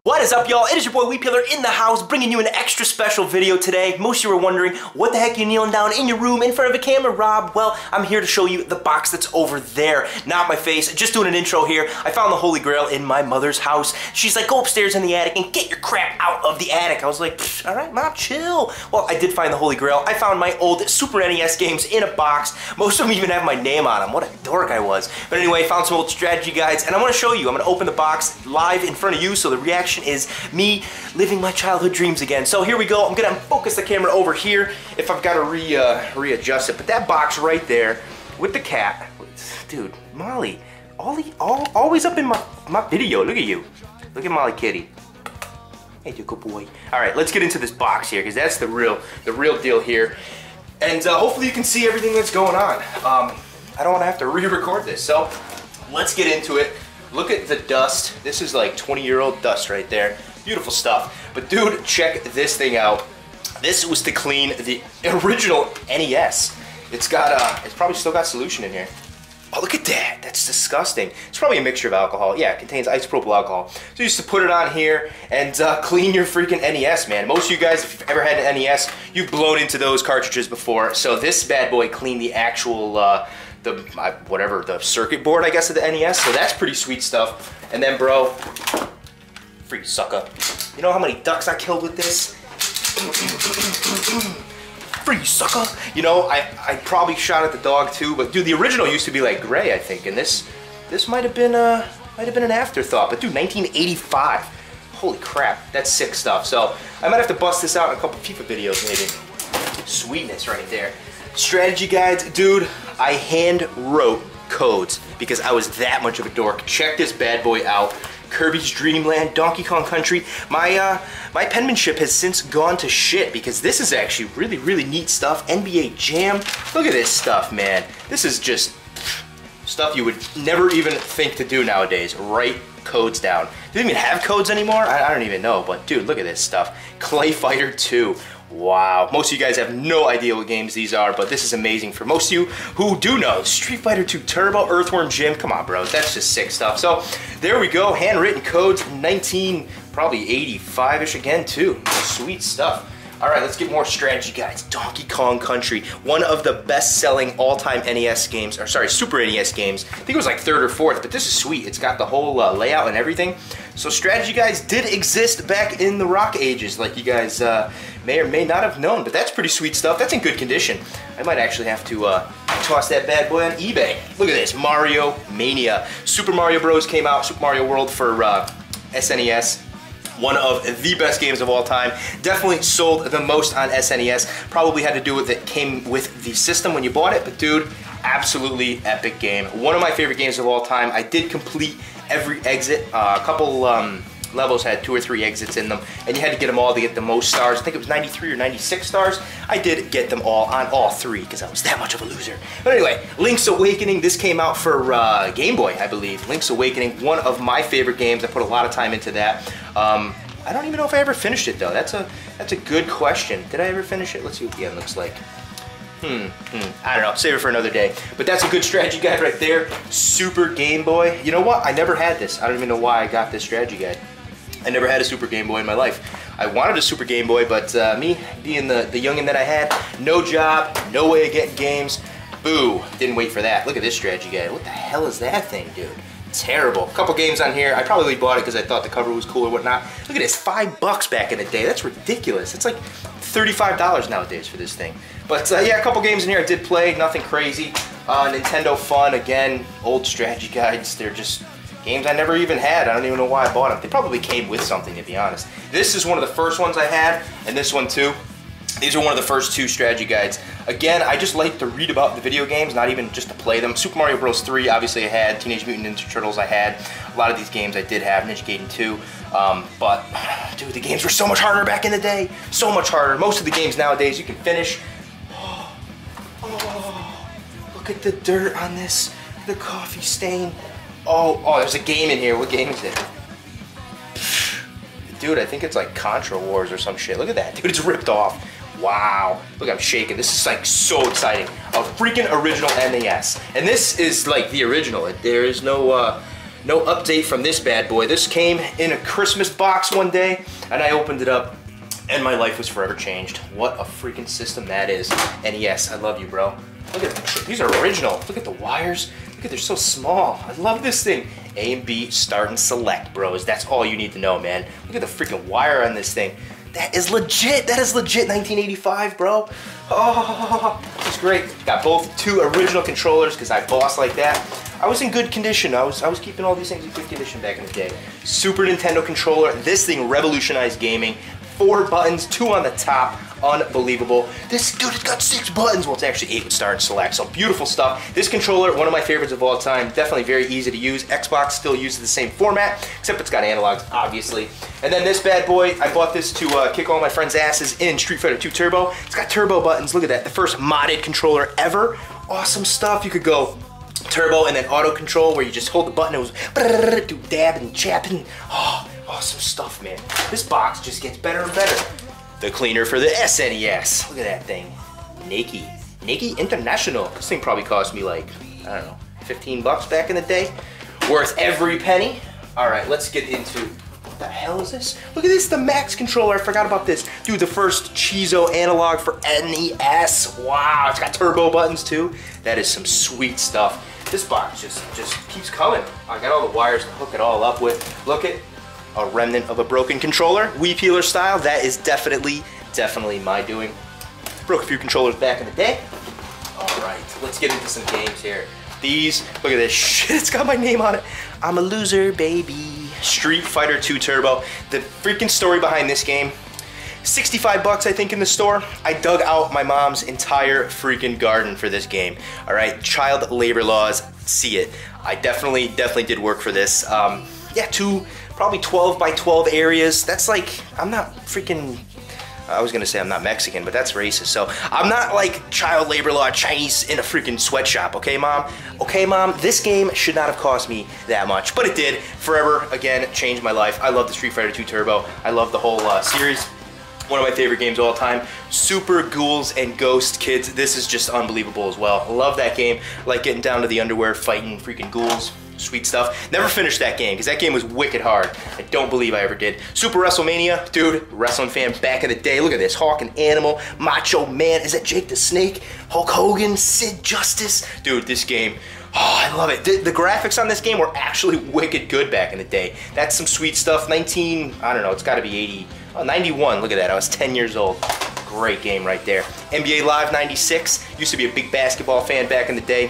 What is up, y'all? It is your boy Weepeeler in the house, bringing you an extra special video today. Most of you are wondering, what the heck are you kneeling down in your room in front of a camera, Rob? Well, I'm here to show you the box that's over there, not my face. Just doing an intro here. I found the Holy Grail in my mother's house. She's like, go upstairs in the attic and get your crap out of the attic. I was like, all right, Mom, chill. Well, I did find the Holy Grail. I found my old Super NES games in a box. Most of them even have my name on them. What a dork I was. But anyway, I found some old strategy guides, and I want to show you. I'm going to open the box live in front of you, so the reaction is me living my childhood dreams again. So here we go. I'm gonna focus the camera over here if I've got to readjust it. But that box right there with the cat, dude, Molly, always up in my video. Look at you. Look at Molly Kitty. Hey, you good boy. All right, let's get into this box here because that's the real deal here. And hopefully you can see everything that's going on. I don't want to have to re-record this, so let's get into it. Look at the dust. This is like 20-year-old dust right there. Beautiful stuff. But dude, check this thing out. This was to clean the original NES. It's probably still got solution in here. Oh, look at that. That's disgusting. It's probably a mixture of alcohol. Yeah, it contains isopropyl alcohol. So you used to put it on here and clean your freaking NES, man. Most of you guys, if you've ever had an NES, you've blown into those cartridges before. So this bad boy cleaned the actual the circuit board, I guess, of the NES. So that's pretty sweet stuff. And then, bro, free sucker. You know how many ducks I killed with this? Free sucker. You know, I probably shot at the dog too, but dude, the original used to be like gray, I think, and this might have been an afterthought. But dude, 1985. Holy crap, that's sick stuff. So I might have to bust this out in a couple FIFA videos, maybe. Sweetness right there. Strategy guides, dude, I hand wrote codes because I was that much of a dork. Check this bad boy out. Kirby's Dream Land, Donkey Kong Country. My penmanship has since gone to shit because this is actually really neat stuff. NBA Jam. Look at this stuff, man. This is just stuff you would never even think to do nowadays. Write codes down. Do they even have codes anymore? I don't even know, but dude, look at this stuff. Clay Fighter 2. Wow, most of you guys have no idea what games these are, but this is amazing for most of you who do know. Street Fighter 2 Turbo, Earthworm Jim, come on bros, that's just sick stuff. So there we go, handwritten codes, probably 85-ish again too. Sweet stuff. All right, let's get more strategy guides. Donkey Kong Country, one of the best-selling all-time NES games, or sorry, Super NES games. I think it was like 3rd or 4th, but this is sweet. It's got the whole layout and everything. So strategy guides did exist back in the rock ages, like you guys may or may not have known, but that's pretty sweet stuff. That's in good condition. I might actually have to toss that bad boy on eBay. Look at this, Mario Mania. Super Mario Bros. Came out, Super Mario World for SNES. One of the best games of all time. Definitely sold the most on SNES. Probably had to do with it came with the system when you bought it, but dude, absolutely epic game. One of my favorite games of all time. I did complete every exit. A couple levels had 2 or 3 exits in them, and you had to get them all to get the most stars. I think it was 93 or 96 stars. I did get them all on all 3 because I was that much of a loser. But anyway, Link's Awakening. This came out for Game Boy, I believe. Link's Awakening, one of my favorite games. I put a lot of time into that. I don't even know if I ever finished it though. That's a good question. Did I ever finish it? Let's see what the end looks like. I don't know, save it for another day. But that's a good strategy guide right there. Super Game Boy. You know what? I never had this. I don't even know why I got this strategy guide. I never had a Super Game Boy in my life. I wanted a Super Game Boy, but me, being the youngin' that I had, no job, no way of getting games, boo, didn't wait for that. Look at this strategy guide. What the hell is that thing, dude? Terrible. A couple games on here. I probably bought it because I thought the cover was cool or whatnot. Look at this, $5 back in the day. That's ridiculous. It's like $35 nowadays for this thing. But yeah, a couple games in here I did play, nothing crazy. Nintendo Fun, again, old strategy guides. They're just games I never even had. I don't even know why I bought them. They probably came with something, to be honest. This is one of the first ones I had, and this one too. These are one of the first 2 strategy guides. Again, I just like to read about the video games, not even just to play them. Super Mario Bros. 3, obviously I had. Teenage Mutant Ninja Turtles I had. A lot of these games I did have. Ninja Gaiden 2. But, dude, the games were so much harder back in the day. So much harder. Most of the games nowadays you can finish. Oh, look at the dirt on this. The coffee stain. Oh, there's a game in here. What game is it? Dude, I think it's like Contra Wars or some shit. Look at that, dude, it's ripped off. Wow, look, I'm shaking. This is like so exciting. A freaking original NES. And this is like the original. There is no No update from this bad boy. This came in a Christmas box one day, and I opened it up, and my life was forever changed. What a freaking system that is. NES, I love you, bro. Look at these are original. Look at the wires. Look at, they're so small. I love this thing. A and B, start and select, bros. That's all you need to know, man. Look at the freaking wire on this thing. That is legit. That is legit 1985, bro. Oh, this is great. Got both two original controllers because I boss like that. I was in good condition. I was keeping all these things in good condition back in the day. Super Nintendo controller. This thing revolutionized gaming. 4 buttons, 2 on the top. Unbelievable. This, dude, it's got 6 buttons. Well, it's actually 8 with start and select, so beautiful stuff. This controller, one of my favorites of all time. Definitely very easy to use. Xbox still uses the same format, except it's got analogs, obviously. And then this bad boy, I bought this to kick all my friends' asses in Street Fighter 2 Turbo. It's got turbo buttons. Look at that. The first modded controller ever. Awesome stuff. You could go turbo and then auto control where you just hold the button. It was do dab and chap and awesome stuff, man. This box just gets better and better. The cleaner for the SNES. Look at that thing. Nike International. This thing probably cost me like, I don't know, 15 bucks back in the day. Worth every penny. All right, let's get into, what the hell is this? Look at this, the Max controller. I forgot about this. Dude, the first Chizo analog for NES. Wow, it's got turbo buttons too. That is some sweet stuff. This box just keeps coming. I got all the wires to hook it all up with. Look at a remnant of a broken controller, Wii peeler style. That is definitely my doing. Broke a few controllers back in the day. All right, let's get into some games here. These, look at this shit, it's got my name on it. I'm a loser, baby. Street Fighter 2 Turbo. The freaking story behind this game, 65 bucks I think in the store. I dug out my mom's entire freaking garden for this game. All right, child labor laws, see it. I definitely did work for this. Yeah, probably 12 by 12 areas. That's like, I'm not freaking, I was gonna say I'm not Mexican, but that's racist. So I'm not like child labor law Chinese in a freaking sweatshop, okay, Mom? Okay, Mom, this game should not have cost me that much, but it did. Forever, again, changed my life. I love the Street Fighter 2 Turbo. I love the whole series. One of my favorite games of all time. Super Ghouls and Ghost Kids. This is just unbelievable as well. Love that game. Like getting down to the underwear, fighting freaking ghouls. Sweet stuff. Never finished that game because that game was wicked hard. I don't believe I ever did. Super WrestleMania, dude, wrestling fan back in the day. Look at this, Hawk and Animal, Macho Man. Is that Jake the Snake? Hulk Hogan, Sid Justice. Dude, this game, oh, I love it. The graphics on this game were actually wicked good back in the day. That's some sweet stuff. I don't know, it's gotta be 80, 91, look at that, I was 10 years old. Great game right there. NBA Live 96, used to be a big basketball fan back in the day.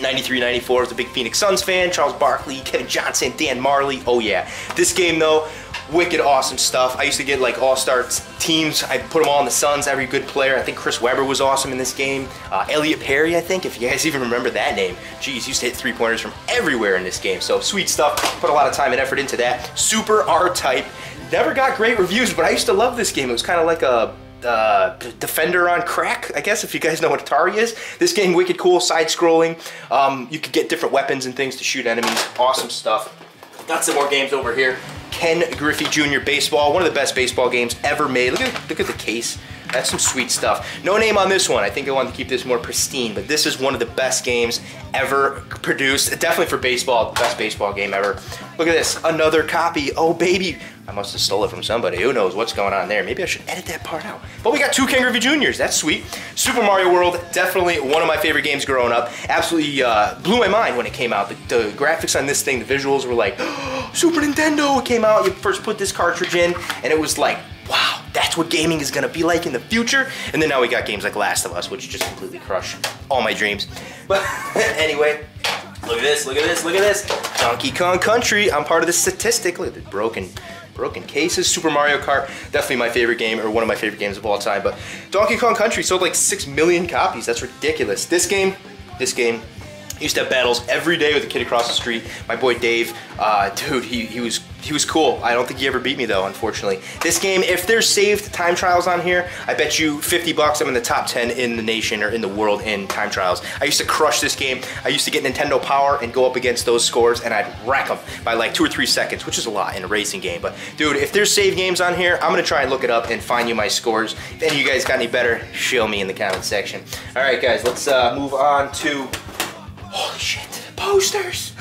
93, 94, was a big Phoenix Suns fan. Charles Barkley, Kevin Johnson, Dan Marley. Oh yeah. This game though, wicked awesome stuff. I used to get like all-star teams. I put them all in the Suns, every good player. I think Chris Webber was awesome in this game. Elliot Perry, I think, if you guys even remember that name. Jeez, used to hit 3-pointers from everywhere in this game. So sweet stuff. Put a lot of time and effort into that. Super R-Type. Never got great reviews, but I used to love this game. It was kind of like a Defender on crack, I guess, if you guys know what Atari is. This game, wicked cool, side-scrolling. You could get different weapons and things to shoot enemies. Awesome stuff. Got some more games over here. Ken Griffey Jr. Baseball, one of the best baseball games ever made. Look at the case. That's some sweet stuff. No name on this one. I think I wanted to keep this more pristine, but this is one of the best games ever produced. Definitely for baseball, the best baseball game ever. Look at this, another copy. Oh, baby. I must have stole it from somebody. Who knows what's going on there. Maybe I should edit that part out. But we got 2 Ken Griffey Jr.'s. That's sweet. Super Mario World, definitely one of my favorite games growing up. Absolutely blew my mind when it came out. The graphics on this thing, the visuals were like, oh, Super Nintendo. It came out, you first put this cartridge in, and it was like, wow, that's what gaming is gonna be like in the future. And then now we got games like Last of Us, which just completely crush all my dreams. But anyway, look at this, look at this, look at this. Donkey Kong Country, I'm part of the statistic. Look at the broken cases. Super Mario Kart, definitely my favorite game, or one of my favorite games of all time. But Donkey Kong Country sold like 6 million copies. That's ridiculous. This game, used to have battles every day with a kid across the street. My boy Dave, dude, he was cool. I don't think he ever beat me though, unfortunately. This game, if there's saved time trials on here, I bet you 50 bucks I'm in the top 10 in the nation or in the world in time trials. I used to crush this game. I used to get Nintendo Power and go up against those scores and I'd wreck them by like 2 or 3 seconds, which is a lot in a racing game. But dude, if there's save games on here, I'm gonna try and look it up and find you my scores. If any of you guys got any better, show me in the comment section. All right guys, let's move on to, holy shit, posters.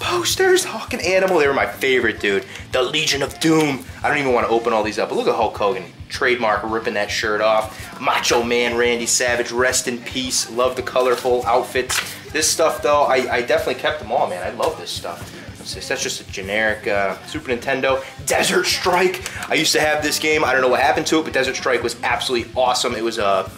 posters, Hawk and Animal, they were my favorite, dude. The Legion of Doom. I don't even want to open all these up, but look at Hulk Hogan. Trademark, ripping that shirt off. Macho Man Randy Savage, rest in peace. Love the colorful outfits. This stuff, though, I definitely kept them all, man. I love this stuff. That's just a generic Super Nintendo. Desert Strike. I used to have this game. I don't know what happened to it, but Desert Strike was absolutely awesome. It was a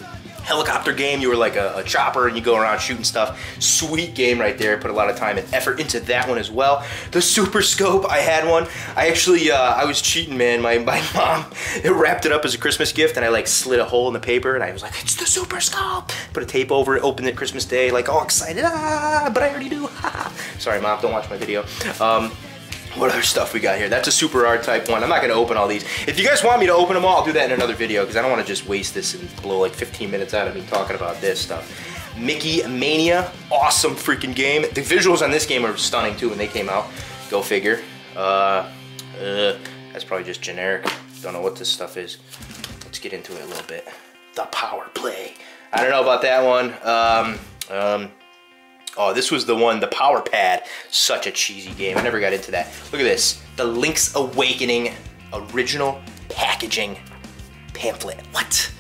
helicopter game. You were like a chopper and you go around shooting stuff. Sweet game right there. Put a lot of time and effort into that one as well. The Super Scope, I had one. I actually, I was cheating, man. My mom, it wrapped it up as a Christmas gift and I like slid a hole in the paper and I was like, it's the Super Scope. Put a tape over it, opened it Christmas Day, like all excited, but I already do. Sorry, Mom, don't watch my video. What other stuff we got here? That's a Super R type one. I'm not gonna open all these. If you guys want me to open them all, I'll do that in another video because I don't want to just waste this and blow like 15 minutes out of me talking about this stuff. Mickey Mania, awesome freaking game. The visuals on this game are stunning too when they came out. Go figure. That's probably just generic. Don't know what this stuff is. Let's get into it a little bit. The Power Play. I don't know about that one. Oh, this was the one, the Power Pad. Such a cheesy game. I never got into that. Look at this. The Link's Awakening original packaging pamphlet. What?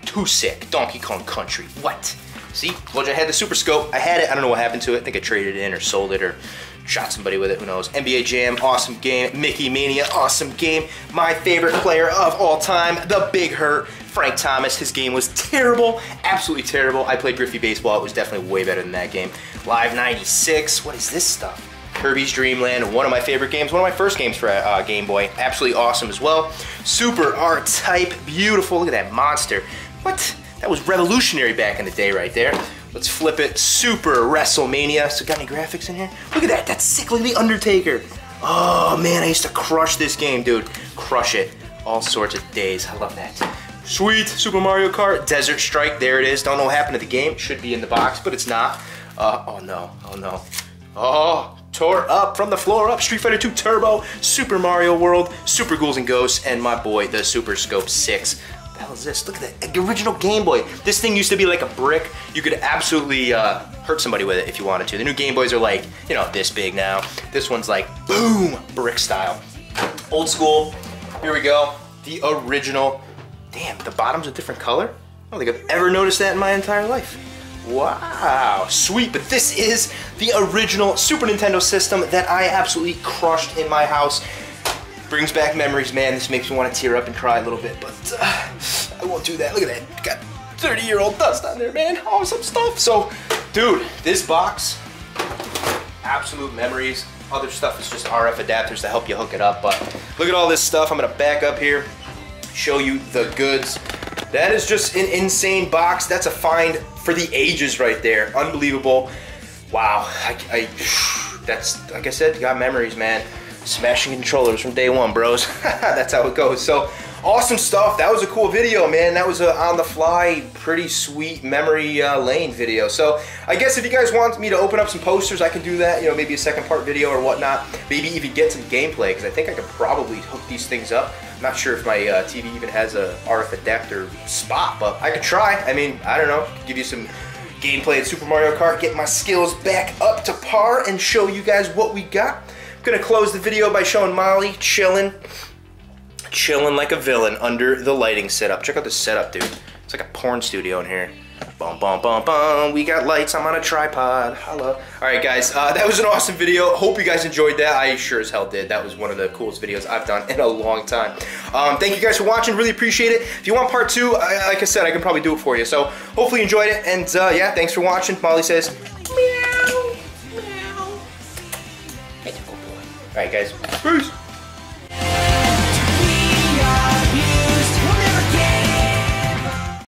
Too sick. Donkey Kong Country. What? See? Well, I had the Super Scope. I had it. I don't know what happened to it. I think I traded it in or sold it or shot somebody with it. Who knows? NBA Jam. Awesome game. Mickey Mania. Awesome game. My favorite player of all time. The Big Hurt. Frank Thomas, his game was terrible, absolutely terrible. I played Griffey Baseball, it was definitely way better than that game. Live 96, what is this stuff? Kirby's Dream Land, one of my favorite games, one of my first games for Game Boy. Absolutely awesome as well. Super R-Type, beautiful, look at that monster. What? That was revolutionary back in the day right there. Let's flip it, Super WrestleMania. So got any graphics in here? Look at that, that's sick, look at the Undertaker. Oh man, I used to crush this game, dude. Crush it, all sorts of days, I love that. Sweet, Super Mario Kart, Desert Strike, there it is. Don't know what happened to the game, should be in the box, but it's not. Oh no, oh no. Oh, tore up from the floor up, Street Fighter 2 Turbo, Super Mario World, Super Ghouls and Ghosts, and my boy, the Super Scope 6. What the hell is this? Look at that, the original Game Boy. This thing used to be like a brick. You could absolutely hurt somebody with it if you wanted to. The new Game Boys are like, you know, this big now. This one's like, boom, brick style. Old school, here we go. The original. Damn, the bottom's a different color? I don't think I've ever noticed that in my entire life. Wow, sweet, but this is the original Super Nintendo system that I absolutely crushed in my house. Brings back memories, man. This makes me want to tear up and cry a little bit, but I won't do that. Look at that, got 30-year-old dust on there, man. Awesome stuff. So, dude, this box, absolute memories. Other stuff is just RF adapters to help you hook it up, but look at all this stuff. I'm gonna back up here, show you the goods. That is just an insane box. That's a find for the ages right there. Unbelievable. Wow. That's, like I said, got memories, man. Smashing controllers from day one, bros. That's how it goes. So, awesome stuff. That was a cool video, man. That was a on-the-fly, pretty sweet memory lane video. So, I guess if you guys want me to open up some posters, I can do that. You know, maybe a second part video or whatnot. Maybe even get some gameplay, because I think I could probably hook these things up. I'm not sure if my TV even has a RF adapter spot, but I could try. I mean, I don't know. Give you some gameplay at Super Mario Kart, get my skills back up to par, and show you guys what we got. I'm gonna close the video by showing Molly chilling like a villain under the lighting setup. Check out the setup, dude. It's like a porn studio in here. Bum, bum, bum, bum. We got lights. I'm on a tripod. Hello. All right, guys. That was an awesome video. Hope you guys enjoyed that. I sure as hell did. That was one of the coolest videos I've done in a long time. Thank you guys for watching. Really appreciate it. If you want part 2, like I said, I can probably do it for you. So hopefully you enjoyed it. And yeah, thanks for watching. Molly says, meow, meow. All right, guys. Peace.